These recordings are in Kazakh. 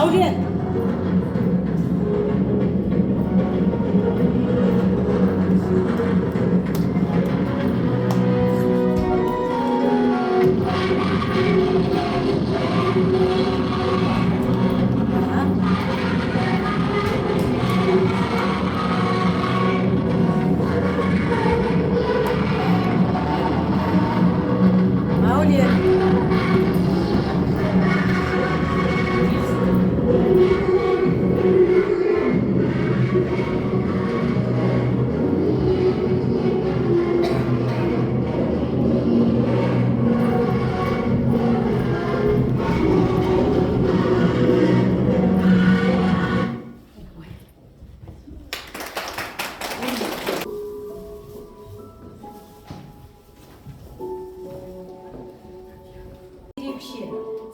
Маулен.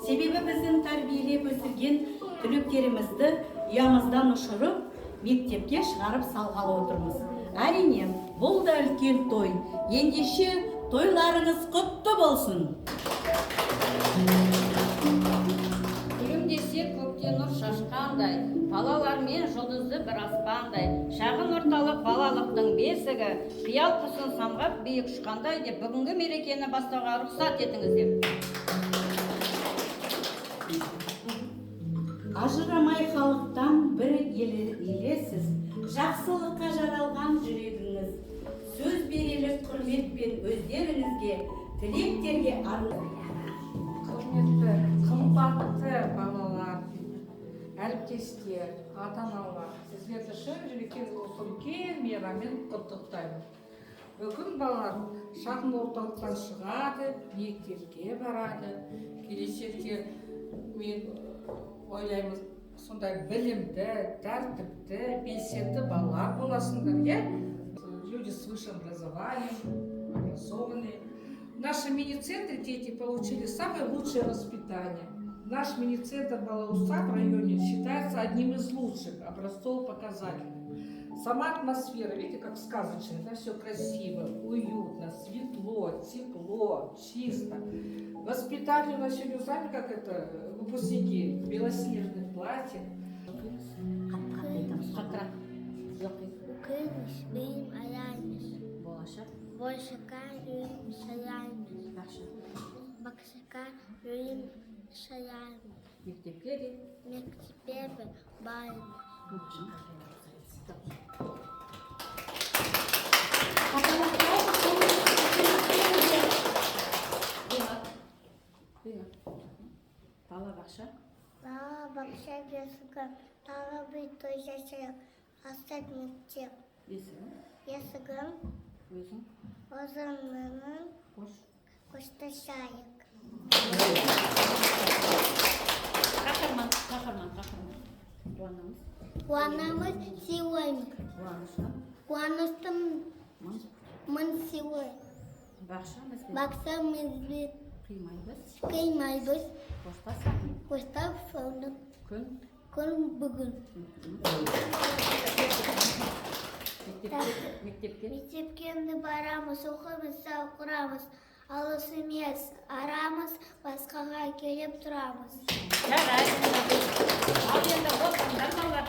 Себебі біздің тәрбиелеп өсірген түлектерімізді ұямыздан ұшырып, мектепке шығарып салғалы отырмыз. Әрине, бұл да үлкен той. Ендеше тойларыңыз құтты болсын. Күлім десе көкте нұр шашқандай, балалармен жұлдызды бір аспандай, шағын орталық балалықтың бесігі, қиял құсын самғап биік ұшқандай деп бүгінгі мерекені бастауға рұқсат етіңіздер. Ажырамай халықтан бір елесіз, жақсылыққа жаралған жүрегіңіз. Сөз берелік құрметпен өздеріңізге, тілектерге Құрметті, қымбатты балалар, әріптестер, ата-аналар, сіздерді шын жүректен осы үлкен мейраммен құттықтаймын. Бүгін балалар шағын орталықтан шығады, мектепке барады. Келешекте мен ойлаймыз, сондай білімді, тәртіпті, белсенді балалар боласыңдар, иә? Люди с высшим образованием, образованные. В нашем мини-центре дети получили самое лучшее воспитание. Наш мини-центр Балауса в районе считается одним из лучших, образцово-показательных. Сама атмосфера, видите, как сказочная, да, все красиво, уютно, светло, тепло, чисто. Воспитание у нас сегодня, знаете, как это, выпускники в белоснежных платьях. Bolşaka rüyüm sayarmış. Bakşaka rüyüm sayarmış. Mektepке де. Mektebe bayım. Бала бақша. Bala bakşa yazıkım. Tala bir toy yaşayım. Hasret mutçum. Есімі? Yazıkım. Өзің? O zamanın Қош. kuşta şayık. Қаһарман. Қуанамыз. Kuanamız siwayım. Қуанышты. Kuanıştım mın siway. Бақша бізге Baksa mızbı қимайбыз. kıymaybız. Қоштасақ. Kuşta fırınıp Күн. kun bugün. Мектепке. Mekteптен барамыз, оқимыз, оқырамыз. Алыс емес, арамыз, басқаға келіп тұрамыз. Жарайды. Ал енді отырыңдар балалар.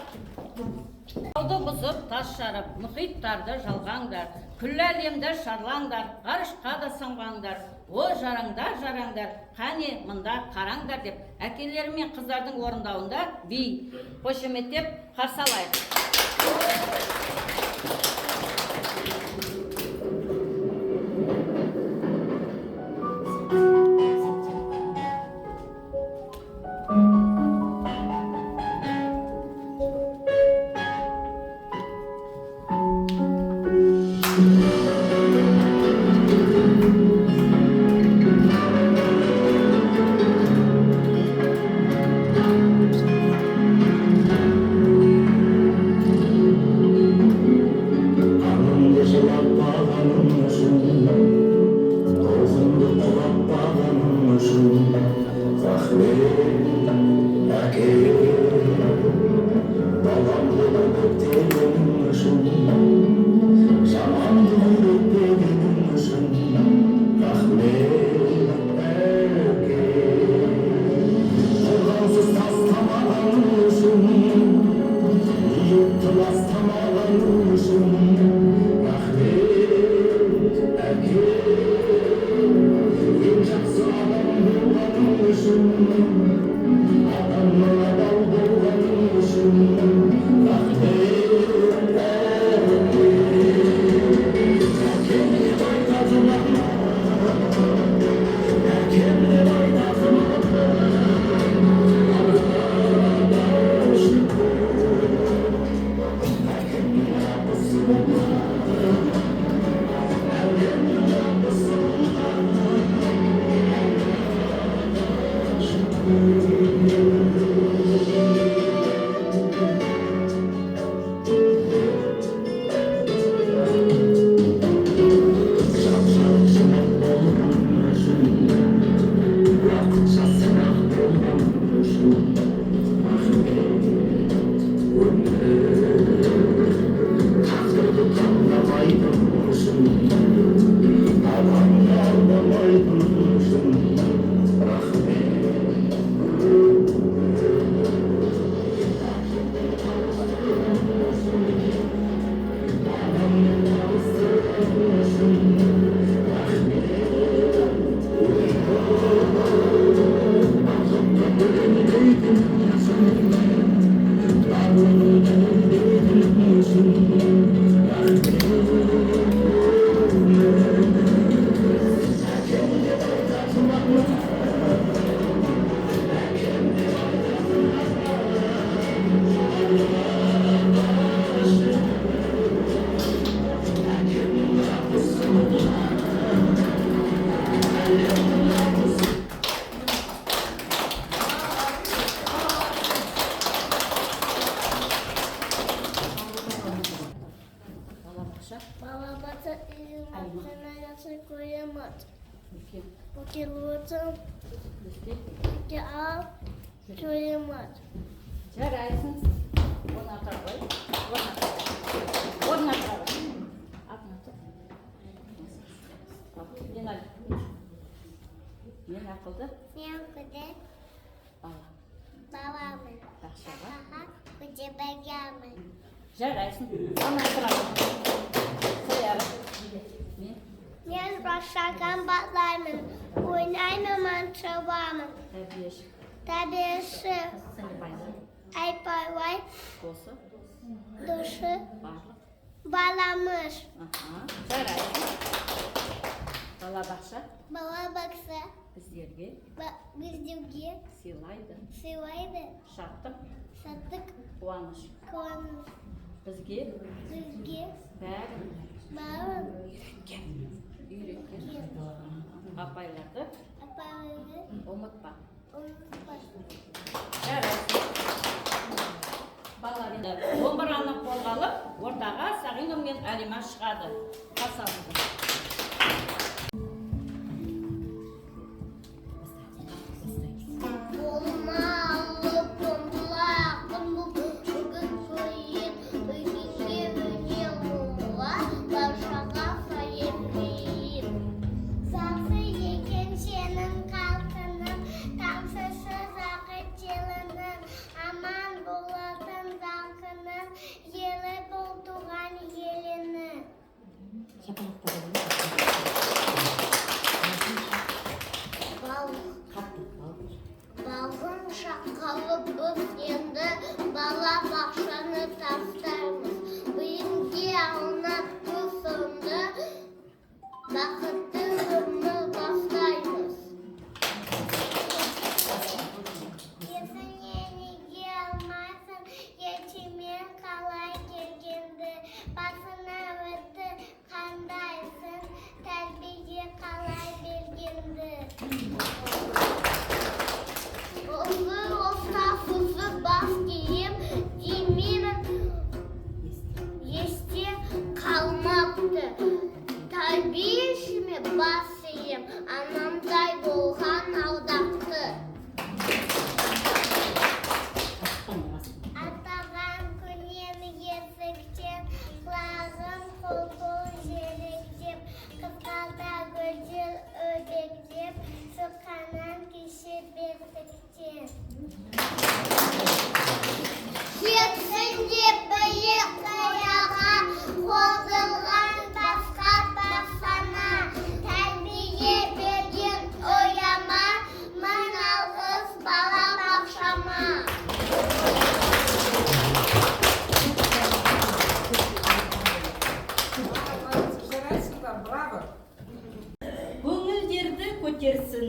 Тауды бұзып, тас жарып, мұхиттарды жалғаңдар. Күллі әлемді шарлаңдар, ғарышқа да самғаңдар. О жараңдар, қане мұнда қараңдар деп әкелері мен қыздардың орындауында би қошеметтеп қарсы алайық. Букелот. Букелотым. Ал. Шөлемат. Жарайсың. Орнына тұра ғой. Орнына тұра ғой. Атына тұр. Мен ақылды. Мен күді Бала. баламын. Бақшаға. Күде бәгемін. Жарайсың. Ана тұра ғой. Қояғы. Мен бақшаға батлаймын. Ойнаймын, мантабамын. Тәрбиеші. Тәбесі. Сені байлай. Айпайлай. Досы. Дошы. Барлық. Баламыш. Жарайсың. Бала бақша Бала бақса. біздерге Біздерге сыйлайды. сыйлайды. Шаттық, Саттық. қуаныш. Қуаныш. Бізге Бізге бәрін барын үйреткен. Апайларды апайларды ұмытпа. ұмытпа. Жарайсың. Балалар домбыраны қолға алып, ортаға Сағиным мен Әлима шығады. Қасамызды. Балғын шаққалы біз енді бала бақшаны тастаймыз. Бүйінге аунап күсінді бақытты өмір бастаймыз. Есіне неге алмайсың, ертемен қалай келгенді, басына өтті қандайсың, тәрбие қалай бергенді. Olur olsa fızı bas giyim, giyimim yesti kalmaktı. Terbiyesimi basayım, anamday bolğan aldaktı. Atağım күнен есіктен, құлағым қол-қол желектеп, қысқалда гүлдер өдектеп, соққанан кеше бердіктен. Кетсін деп биік қаяға, қозылған тасқа бассана, тәрбие берген ояма, мың алғыс бала бақшама. Жарайсыңдар, браво. Көңілдерді көтерсін,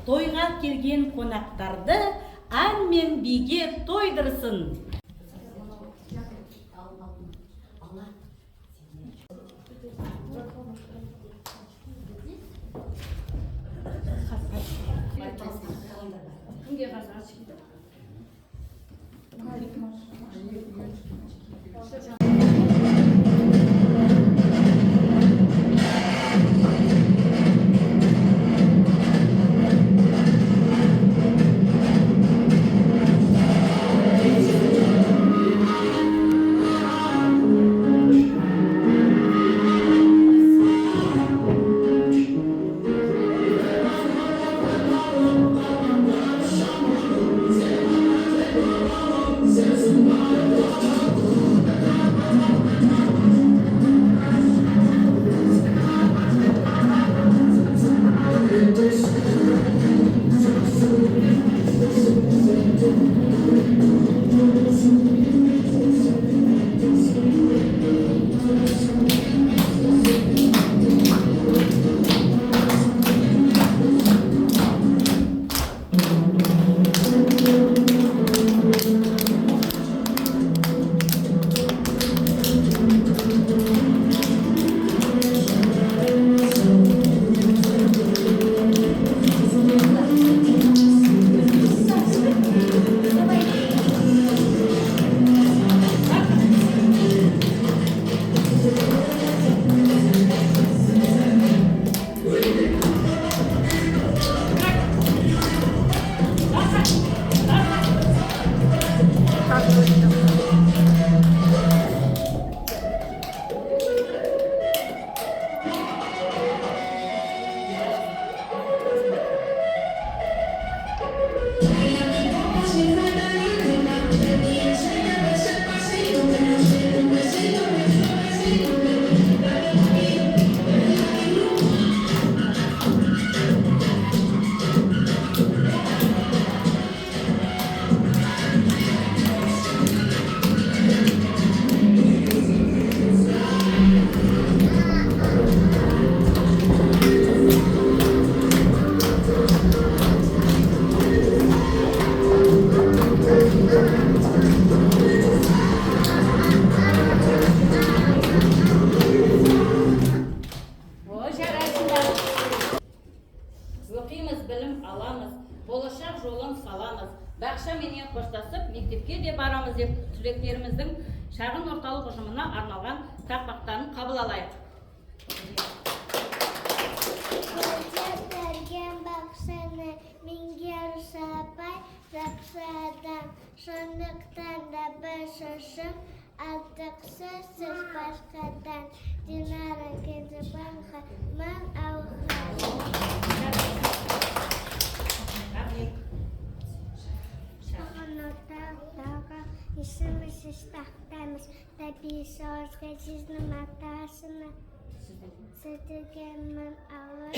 тойға келген қонақтарды ән мен биге тойдырсын. Кімге қазір ашып тартып өттүм. Ой, жарайсыңдар. Оқимыз, білім аламыз, болашақ жолын саламыз. Бақша менен қоштасып, мектепке де барамыз деп түлектеріміздің шағын орталық ұжымына арналған тақпақтарын қабыл алайық. Көтерген бақшаны меңгеруші апай жақсы адам. Сондықтан да бір шошым артықсыз сіз басқадан. Динара Кенжебанға мың Шағынотағы есімізсіз тақтаймыз. Табиғи соғысқа сіздің атасына. Сіздерге мың алып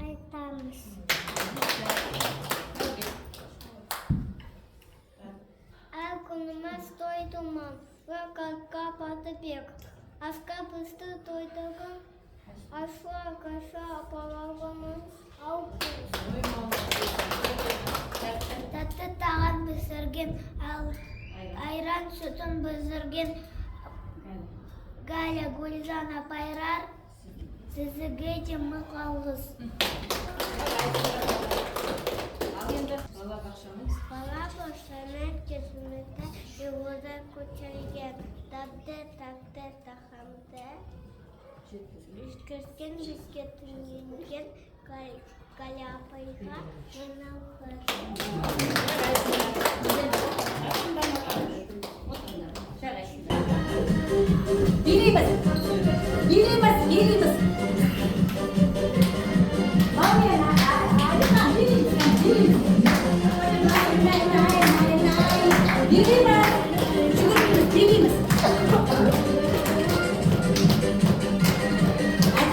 айтамыз. Әр күніміз той думан, вакатқа баты бек. Асқа бұсты тойдығын, аша балағымын ау Тәтті тағат бізірген, айран сүтін бізірген Галя Гүлжан апайрар, сізіге де мұқ алғыз. Ал енді бала бақшамыз. Бала бақшаның кезімізді жуыда көтерген, тапты тақамды. Жеткізген бізге түнген Галя апайға жинауға. Билейміз, билейміз, билейміз. Билейміз.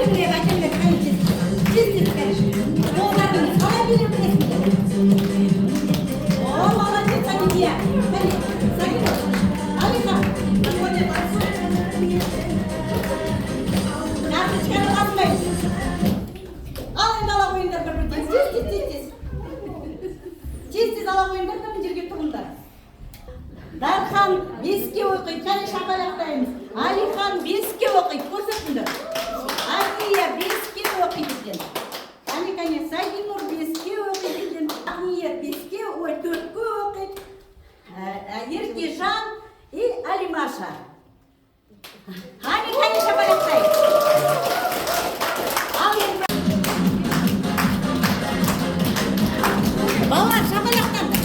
Әкімлеп, тез, қолдарыңыз қалай билеп білесіңдер? О, молодец, Алия. Алиха, карточканы қалмайсыз. Ал енді ала қойыңдар бір-бірден. Тез ала қойыңдар да мына жерге тұрыңдар. Дархан 5-ке оқиды, және шапалақтаймыз. Алихан 5-ке оқиды, көрсетіңдер. Алия 5-ке оқиды екен. Кәне, Сагинур 5-ке оқиды екен. Ниет 5-ке, 4-ке оқиды. Еркежан и Алимаша. Кәне, шапалақтаймыз. Ал енді. Балалар, шапалақтаңдар.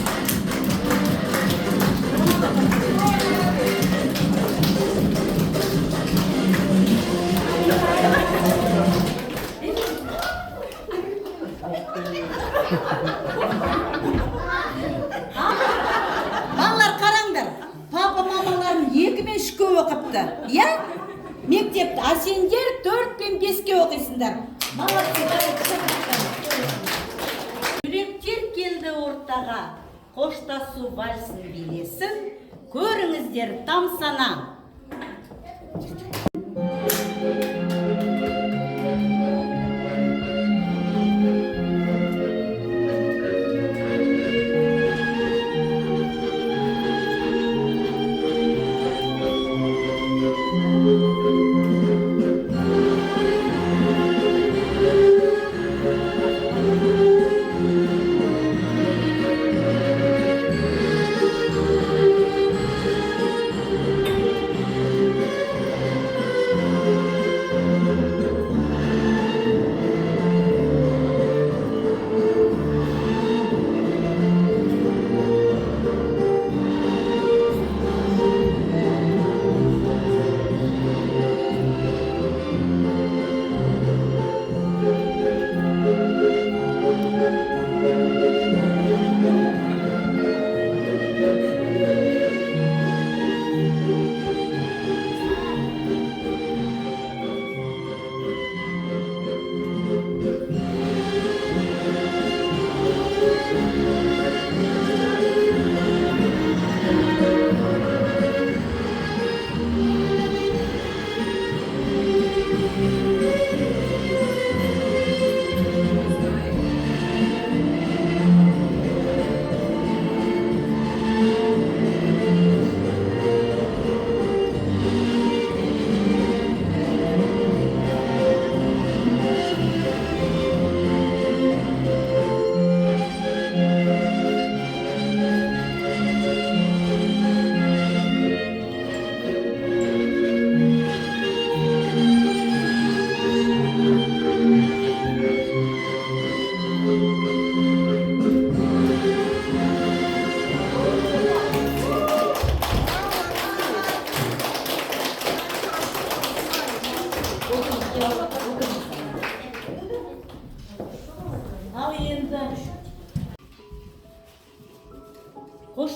Балалар қараңдар, папа мамаларын 2 мен 3-ке оқыпты, иә? Мектепті, а сендер 4 пен 5-ке оқисыңдар. Түлектер келді ортаға, қоштасу вальсін билесін, көріңіздер тамсана.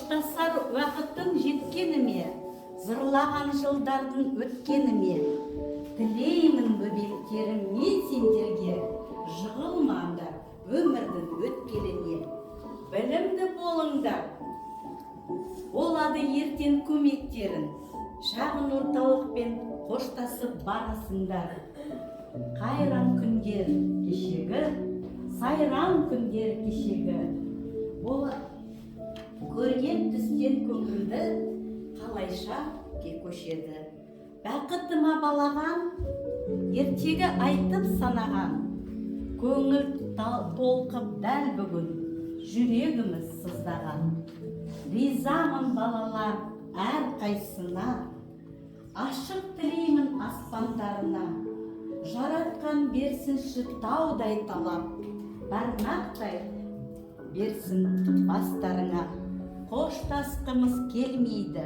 қоштасар уақыттың жеткені ме, зырлаған жылдардың өткені ме? Тілеймін бөбектерім мен сендерге, жығылмаңдар өмірдің өткеліне. Білімді болыңдар, болады ертең көмектерін, шағын орталықпен қоштасып барасыңдар. Қайран күндер кешегі, сайран күндер кешегі. Көрген түстен көңілді қалайша көшеді. Бақытыма балаған, ертегі айтып санаған, көңіл толқып дәл бүгін, жүрегіміз сыздаған. Ризамын балалар әр қайсына, ашық тілеймін аспандарына, жаратқан берсінші таудай талап, бармақтай берсін бастарыңа. Қоштасқымыз келмейді,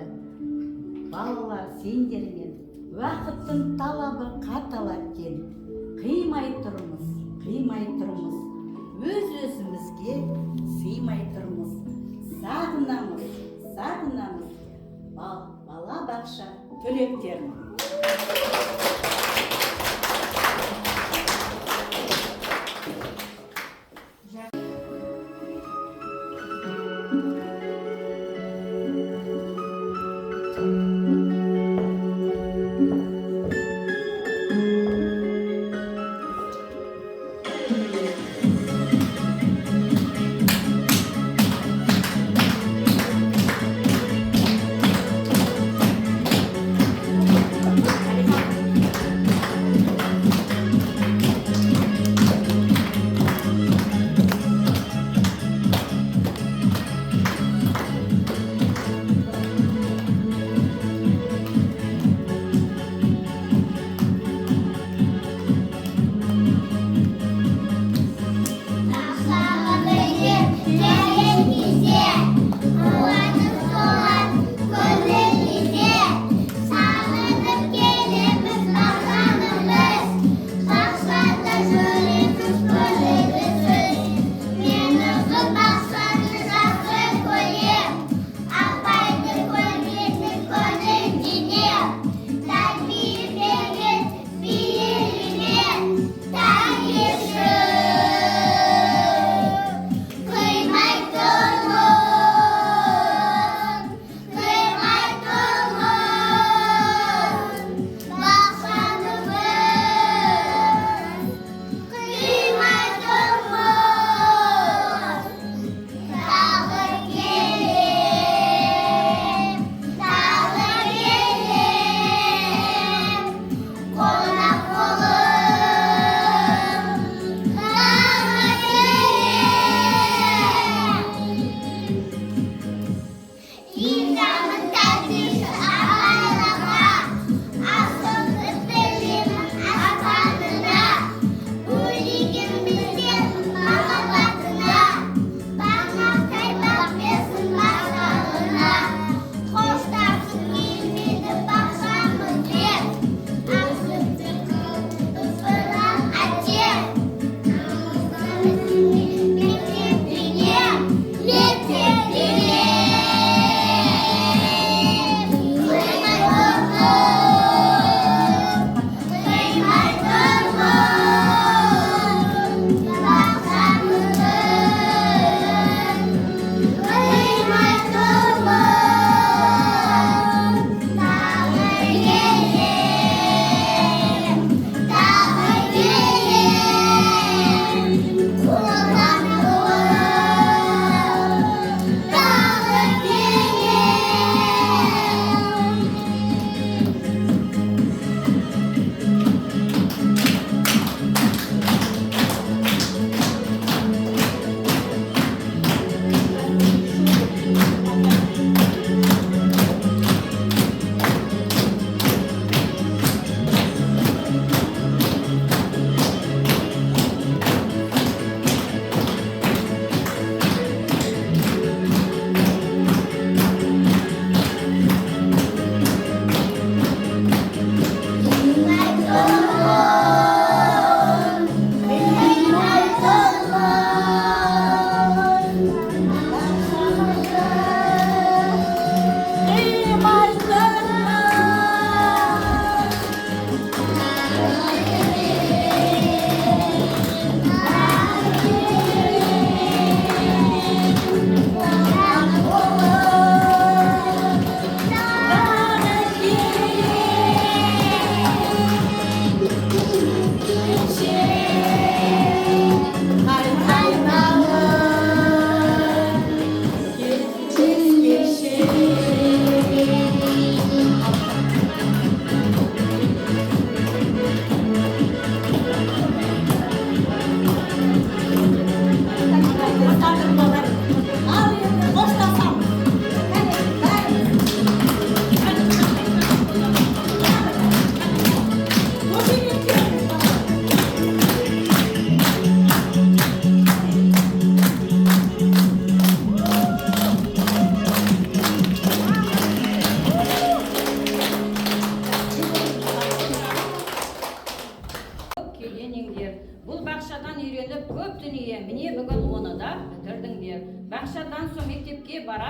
балалар сендермен, уақыттың талабы қатал әткен. Қимай тұрмыз, өз-өзімізге сыймай тұрмыз. Сағынамыз, бала бақша түлектерін.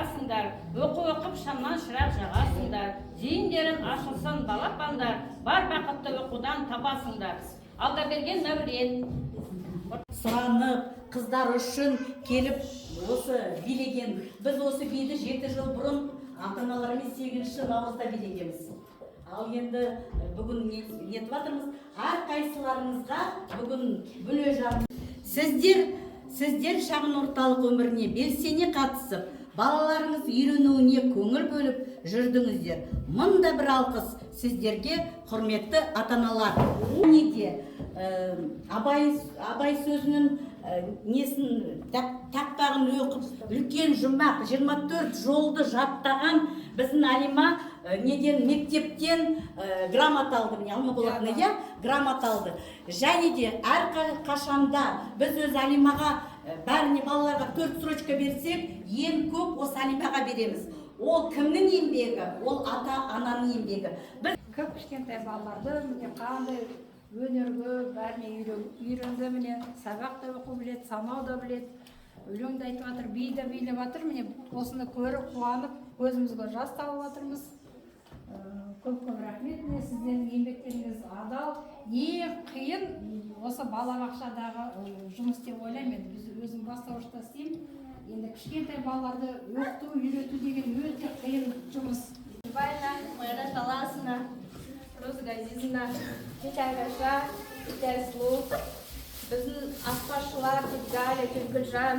барасыңдар, оқу оқып шамнан шырақ жағасыңдар, зейіндерің ашылсын балапандар, бар бақытты оқудан табасыңдар. Алдаберген Мәулен. Сұранып, қыздар үшін келіп осы билеген. Біз осы биді 7 жыл бұрын ата-аналармен 8 наурызда билегенбіз. Ал енді бүгін нетіп жатырмыз, әрқайсыларыңызға бүгін бөле жарым. Сіздер шағын орталық өміріне белсене қатысып, балаларыңыз үйренуіне көңіл бөліп жүрдіңіздер. Мында бір алқыс сіздерге, құрметті ата-аналар. Неде Абай сөзінің несін тақтағын оқып, үлкен жұмақ 24 жолды жаттаған біздің Алима мектептен грамота алды, міне Алмаболатына грамота алды. Және де әр қашанда біз өз Алимаға бәріне балаларға 4 строчка берсек, ең көп осы Алимаға береміз. Ол кімнің еңбегі? Ол ата-ананың еңбегі. Көп кішкентай балаларды міне қандай өнерге бәріне үйренді, міне сабақ та оқу біледі, санау да біледі, өлең де айтып жатыр, би де билеп жатыр. Міне осыны көріп қуанып, көзімізге жас тауып жатырмыз. Көп рахмет. Міне сіздердің еңбектеріңіз адал. Ең қиын осы балабақшадағы жұмыс деп ойлаймын. Біз өзім бастауышта істеймін. Енді кішкентай балаларды оқыту, үйрету деген өте қиын жұмыс. Вайна, Майра Таласына, Роза Газизовна, тетя Айраша, тетя Айслу, біздің аспазшылар, тетя Галя, тетя Гүлжан,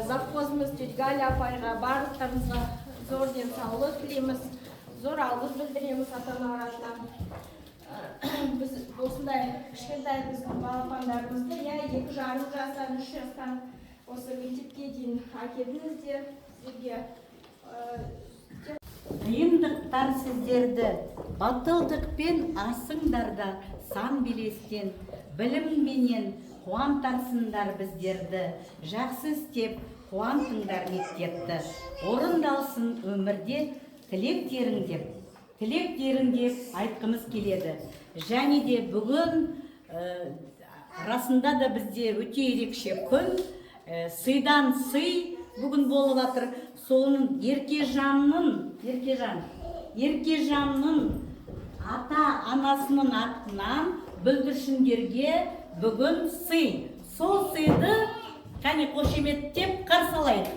завхозымыз тетя Галя апайға барлықтарыңызға зор денсаулық тілейміз, зор алғыс білдіреміз ата-аналар атынан. Біз осындай кішкентай біздің балапандарымызды 2,5 жастан 3 жастан осы мектепке дейін әкелдіңіздер. Сіздерге Қиындықтар сіздерді батылдықпен асыңдарда сан белестен, білімменен қуантарсыңдар біздерді, жақсы істеп қуантыңдар мектепті. Орындалсын өмірде тілектерің деп айтқымыз келеді. Және де бүгін расында да бізде өте ерекше күн, сыйдан сый бүгін болып жатыр. Соның Еркежанның ата-анасының атынан бүлдіршіндерге бүгін сый. Сол сыйды қошеметтеп қарсы алайық.